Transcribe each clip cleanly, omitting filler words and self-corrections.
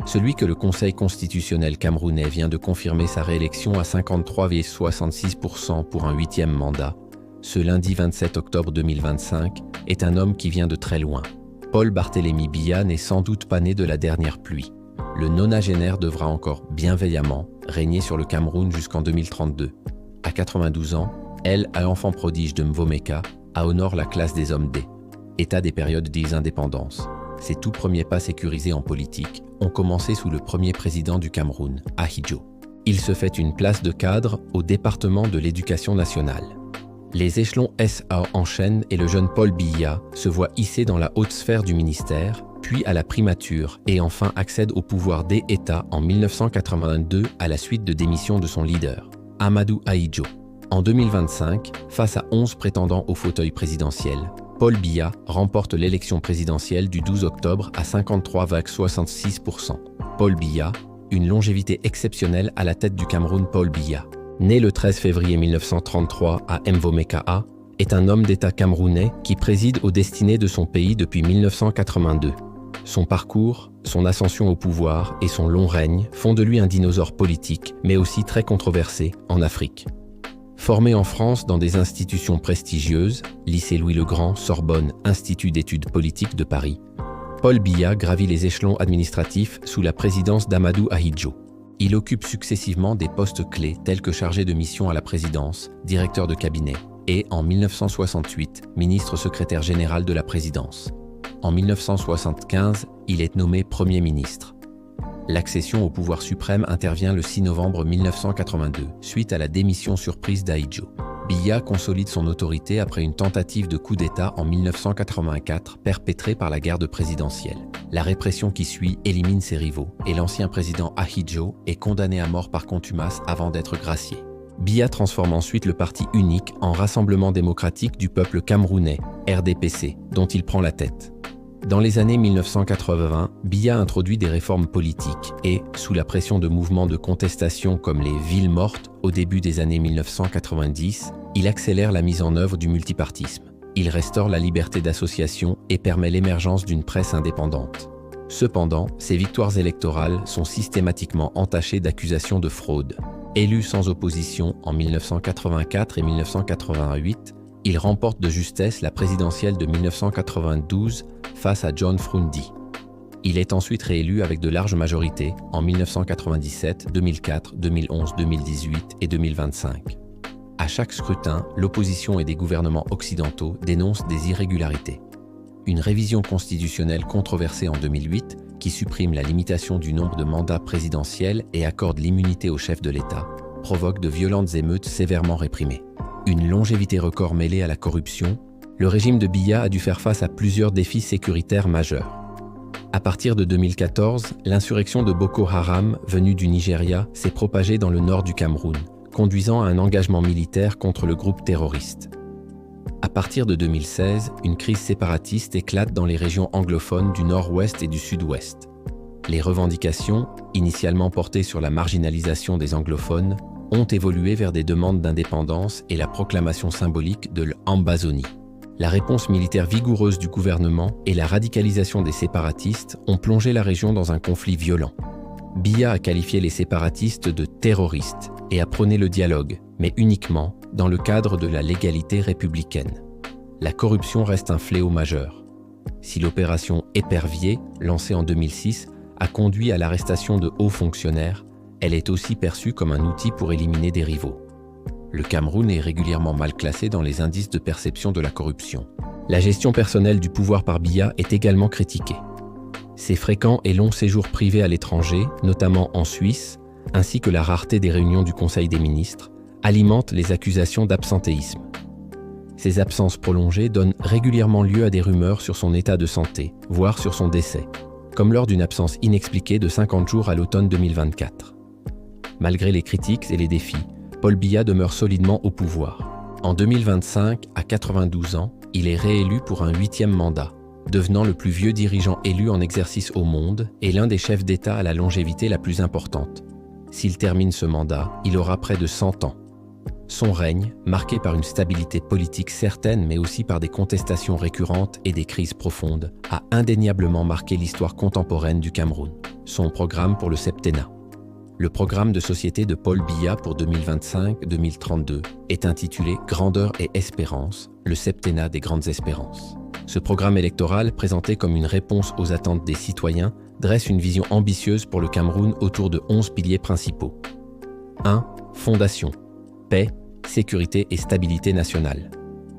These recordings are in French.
Celui que le Conseil constitutionnel camerounais vient de confirmer sa réélection à 53,66% pour un 8e mandat, ce lundi 27 octobre 2025, est un homme qui vient de très loin. Paul Barthélémy Biya n'est sans doute pas né de la dernière pluie. Le nonagénaire devra encore bienveillamment régner sur le Cameroun jusqu'en 2032. À 92 ans, elle, à l'enfant prodige de Mvomeka, a honore la classe des hommes D, état des périodes des indépendances. Ses tout premiers pas sécurisés en politique ont commencé sous le premier président du Cameroun, Ahidjo. Il se fait une place de cadre au département de l'éducation nationale. Les échelons SA enchaînent et le jeune Paul Biya se voit hissé dans la haute sphère du ministère, puis à la primature et enfin accède au pouvoir des États en 1982 à la suite de démission de son leader, Amadou Ahidjo. En 2025, face à 11 prétendants au fauteuil présidentiel, Paul Biya remporte l'élection présidentielle du 12 octobre à 53,66%. Paul Biya, une longévité exceptionnelle à la tête du Cameroun. Paul Biya, né le 13 février 1933 à Mvomeka, est un homme d'État camerounais qui préside aux destinées de son pays depuis 1982. Son parcours, son ascension au pouvoir et son long règne font de lui un dinosaure politique, mais aussi très controversé en Afrique. Formé en France dans des institutions prestigieuses, lycée Louis-le-Grand, Sorbonne, Institut d'études politiques de Paris, Paul Biya gravit les échelons administratifs sous la présidence d'Amadou Ahidjo. Il occupe successivement des postes clés tels que chargé de mission à la présidence, directeur de cabinet et, en 1968, ministre secrétaire général de la présidence. En 1975, il est nommé Premier ministre. L'accession au pouvoir suprême intervient le 6 novembre 1982, suite à la démission surprise d'Ahidjo. Biya consolide son autorité après une tentative de coup d'État en 1984 perpétrée par la garde présidentielle. La répression qui suit élimine ses rivaux et l'ancien président Ahidjo est condamné à mort par contumace avant d'être gracié. Biya transforme ensuite le parti unique en Rassemblement démocratique du peuple camerounais, RDPC, dont il prend la tête. Dans les années 1980, Biya introduit des réformes politiques et, sous la pression de mouvements de contestation comme les Villes mortes au début des années 1990, il accélère la mise en œuvre du multipartisme. Il restaure la liberté d'association et permet l'émergence d'une presse indépendante. Cependant, ses victoires électorales sont systématiquement entachées d'accusations de fraude. Élu sans opposition en 1984 et 1988, il remporte de justesse la présidentielle de 1992 face à John Frundi. Il est ensuite réélu avec de larges majorités en 1997, 2004, 2011, 2018 et 2025. À chaque scrutin, l'opposition et des gouvernements occidentaux dénoncent des irrégularités. Une révision constitutionnelle controversée en 2008, qui supprime la limitation du nombre de mandats présidentiels et accorde l'immunité au chef de l'État, provoque de violentes émeutes sévèrement réprimées. Une longévité record mêlée à la corruption, le régime de Biya a dû faire face à plusieurs défis sécuritaires majeurs. À partir de 2014, l'insurrection de Boko Haram, venue du Nigeria, s'est propagée dans le nord du Cameroun, conduisant à un engagement militaire contre le groupe terroriste. À partir de 2016, une crise séparatiste éclate dans les régions anglophones du nord-ouest et du sud-ouest. Les revendications, initialement portées sur la marginalisation des anglophones, ont évolué vers des demandes d'indépendance et la proclamation symbolique de l'Ambazonie. La réponse militaire vigoureuse du gouvernement et la radicalisation des séparatistes ont plongé la région dans un conflit violent. Biya a qualifié les séparatistes de terroristes et a prôné le dialogue, mais uniquement dans le cadre de la légalité républicaine. La corruption reste un fléau majeur. Si l'opération Épervier, lancée en 2006, a conduit à l'arrestation de hauts fonctionnaires, elle est aussi perçue comme un outil pour éliminer des rivaux. Le Cameroun est régulièrement mal classé dans les indices de perception de la corruption. La gestion personnelle du pouvoir par Biya est également critiquée. Ses fréquents et longs séjours privés à l'étranger, notamment en Suisse, ainsi que la rareté des réunions du Conseil des ministres, alimentent les accusations d'absentéisme. Ces absences prolongées donnent régulièrement lieu à des rumeurs sur son état de santé, voire sur son décès, comme lors d'une absence inexpliquée de 50 jours à l'automne 2024. Malgré les critiques et les défis, Paul Biya demeure solidement au pouvoir. En 2025, à 92 ans, il est réélu pour un 8e mandat, devenant le plus vieux dirigeant élu en exercice au monde et l'un des chefs d'État à la longévité la plus importante. S'il termine ce mandat, il aura près de 100 ans. Son règne, marqué par une stabilité politique certaine mais aussi par des contestations récurrentes et des crises profondes, a indéniablement marqué l'histoire contemporaine du Cameroun. Son programme pour le septennat. Le programme de société de Paul Biya pour 2025-2032 est intitulé « Grandeur et espérance, le septennat des grandes espérances ». Ce programme électoral, présenté comme une réponse aux attentes des citoyens, dresse une vision ambitieuse pour le Cameroun autour de 11 piliers principaux. 1. Fondation. Paix, sécurité et stabilité nationale.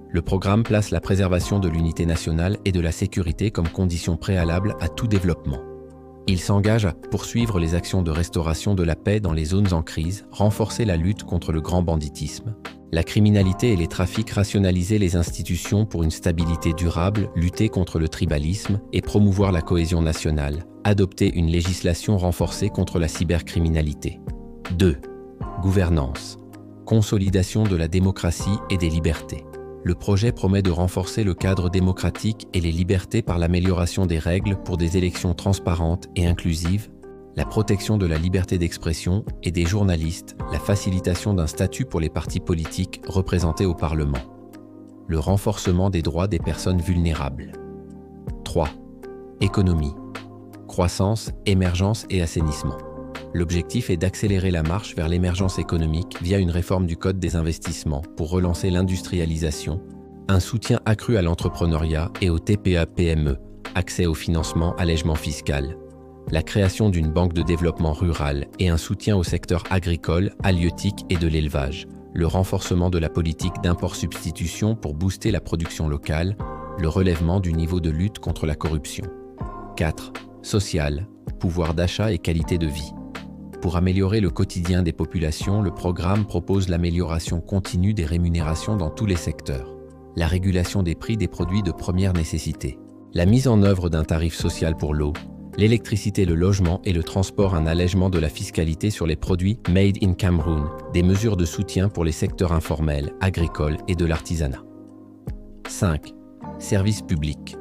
Le programme place la préservation de l'unité nationale et de la sécurité comme condition préalable à tout développement. Il s'engage à poursuivre les actions de restauration de la paix dans les zones en crise, renforcer la lutte contre le grand banditisme, la criminalité et les trafics, rationaliser les institutions pour une stabilité durable, lutter contre le tribalisme et promouvoir la cohésion nationale, adopter une législation renforcée contre la cybercriminalité. 2. Gouvernance. Consolidation de la démocratie et des libertés. Le projet promet de renforcer le cadre démocratique et les libertés par l'amélioration des règles pour des élections transparentes et inclusives, la protection de la liberté d'expression et des journalistes, la facilitation d'un statut pour les partis politiques représentés au Parlement, le renforcement des droits des personnes vulnérables. 3. Économie. Croissance, émergence et assainissement. L'objectif est d'accélérer la marche vers l'émergence économique via une réforme du Code des investissements pour relancer l'industrialisation, un soutien accru à l'entrepreneuriat et aux TPE-PME, accès au financement, allègement fiscal, la création d'une banque de développement rural et un soutien au secteur agricole, halieutique et de l'élevage, le renforcement de la politique d'import-substitution pour booster la production locale, le relèvement du niveau de lutte contre la corruption. 4. Social, pouvoir d'achat et qualité de vie. Pour améliorer le quotidien des populations, le programme propose l'amélioration continue des rémunérations dans tous les secteurs, la régulation des prix des produits de première nécessité, la mise en œuvre d'un tarif social pour l'eau, l'électricité, le logement et le transport, un allègement de la fiscalité sur les produits Made in Cameroun, des mesures de soutien pour les secteurs informels, agricoles et de l'artisanat. 5. Services publics.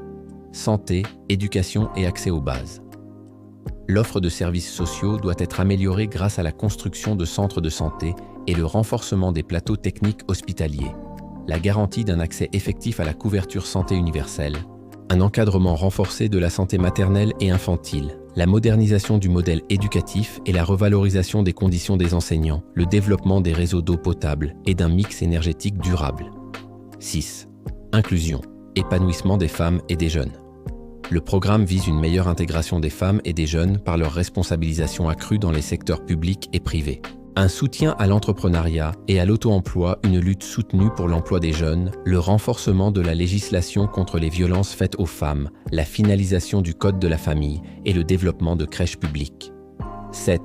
Santé, éducation et accès aux bases. L'offre de services sociaux doit être améliorée grâce à la construction de centres de santé et le renforcement des plateaux techniques hospitaliers, la garantie d'un accès effectif à la couverture santé universelle, un encadrement renforcé de la santé maternelle et infantile, la modernisation du modèle éducatif et la revalorisation des conditions des enseignants, le développement des réseaux d'eau potable et d'un mix énergétique durable. 6. Inclusion, épanouissement des femmes et des jeunes. Le programme vise une meilleure intégration des femmes et des jeunes par leur responsabilisation accrue dans les secteurs publics et privés. Un soutien à l'entrepreneuriat et à l'auto-emploi, une lutte soutenue pour l'emploi des jeunes, le renforcement de la législation contre les violences faites aux femmes, la finalisation du Code de la famille et le développement de crèches publiques. 7.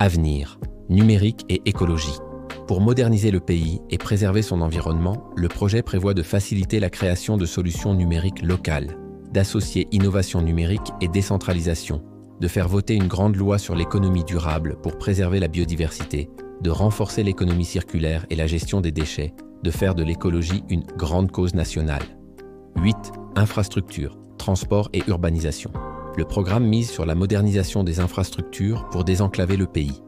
Avenir, numérique et écologie. Pour moderniser le pays et préserver son environnement, le projet prévoit de faciliter la création de solutions numériques locales, d'associer innovation numérique et décentralisation, de faire voter une grande loi sur l'économie durable pour préserver la biodiversité, de renforcer l'économie circulaire et la gestion des déchets, de faire de l'écologie une grande cause nationale. 8. Infrastructures, transport et urbanisation. Le programme mise sur la modernisation des infrastructures pour désenclaver le pays.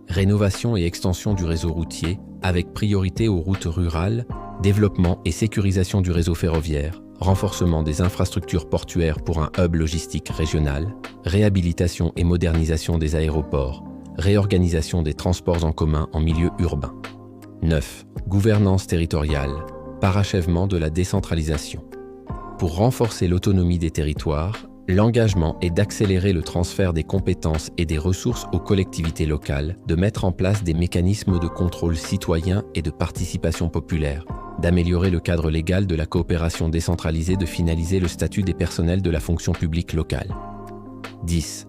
Rénovation et extension du réseau routier, avec priorité aux routes rurales, développement et sécurisation du réseau ferroviaire, renforcement des infrastructures portuaires pour un hub logistique régional, réhabilitation et modernisation des aéroports, réorganisation des transports en commun en milieu urbain. 9. Gouvernance territoriale, parachèvement de la décentralisation. Pour renforcer l'autonomie des territoires, l'engagement est d'accélérer le transfert des compétences et des ressources aux collectivités locales, de mettre en place des mécanismes de contrôle citoyen et de participation populaire, d'améliorer le cadre légal de la coopération décentralisée, de finaliser le statut des personnels de la fonction publique locale. 10.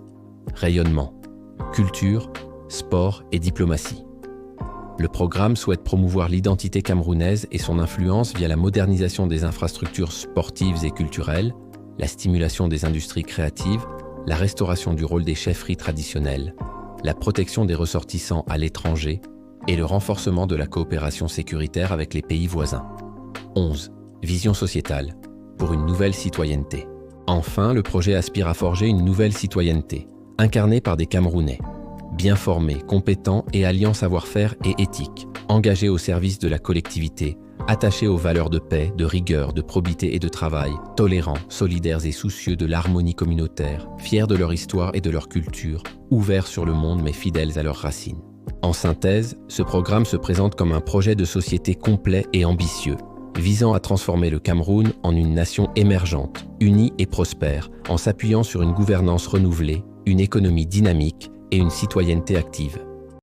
Rayonnement, culture, sport et diplomatie. Le programme souhaite promouvoir l'identité camerounaise et son influence via la modernisation des infrastructures sportives et culturelles, la stimulation des industries créatives, la restauration du rôle des chefferies traditionnelles, la protection des ressortissants à l'étranger et le renforcement de la coopération sécuritaire avec les pays voisins. 11. Vision sociétale, pour une nouvelle citoyenneté. Enfin, le projet aspire à forger une nouvelle citoyenneté, incarnée par des Camerounais, bien formés, compétents et alliant savoir-faire et éthique, engagés au service de la collectivité, attachés aux valeurs de paix, de rigueur, de probité et de travail, tolérants, solidaires et soucieux de l'harmonie communautaire, fiers de leur histoire et de leur culture, ouverts sur le monde mais fidèles à leurs racines. En synthèse, ce programme se présente comme un projet de société complet et ambitieux, visant à transformer le Cameroun en une nation émergente, unie et prospère, en s'appuyant sur une gouvernance renouvelée, une économie dynamique et une citoyenneté active.